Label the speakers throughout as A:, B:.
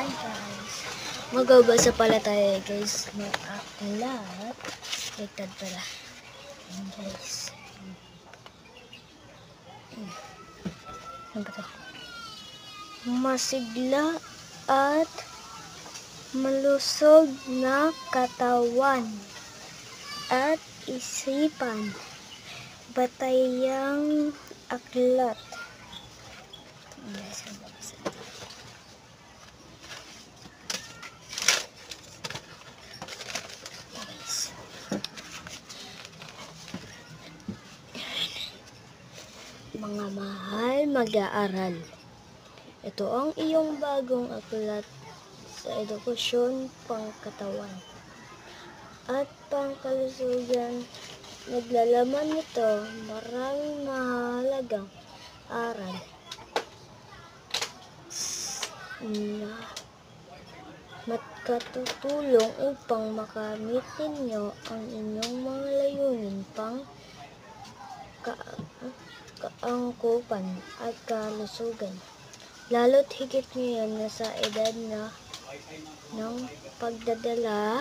A: Hi guys, magbabasa pala tayo guys ng aklat. Ligtad pala. Ayan guys. Ano ba ito? Masigla at malusog na katawan at isipan. Batayang aklat. Guys, magbabasa ito. Mga mahal mag-aaral, ito ang iyong bagong aklat sa edukasyon, pangkatawan at pangkalusugan. Naglalaman nito maraming mahalagang aral na makatutulong upang makamit ninyo ang inyong mga layunin kaangkupan at kalusugan. Lalo't higit ngayon na sa edad ng pagdadala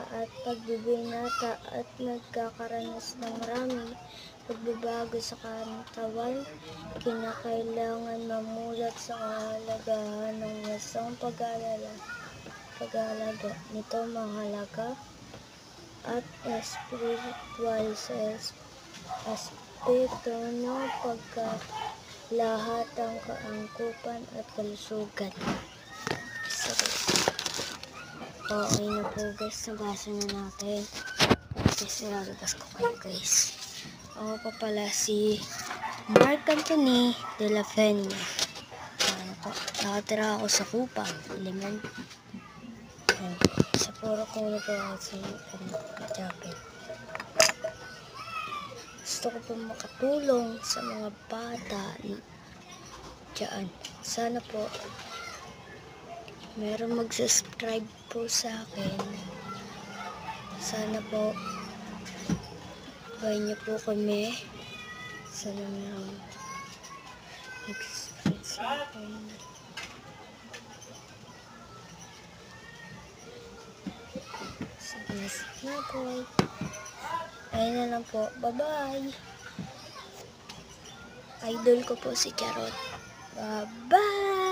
A: at pagbibinata at nagkakaranas ng maraming pagbabago sa katawan, kinakailangan mamulat sa kahalagahan ng isang pag-aalaga nito mahalaga at espiritual sa aspeto ng pagkalahatang kaangkupan at kalusugan. Okay na po guys, nabasa na natin. Kasi lalabas ko kayo guys. Ako pa pala si Mark Anthony de la Peña. Nakatira ako sa Kupang Element. Sa puro ko na po ako sa Chapel. Gusto ko po makatulong sa mga bata dyan. Sana po meron mag-subscribe po sa akin. Sana po bayan niyo po kami. Sana meron mag-subscribe sa akin. Sige na po. Ayun na lang po. Bye-bye. Idol ko po si Charot. Bye-bye.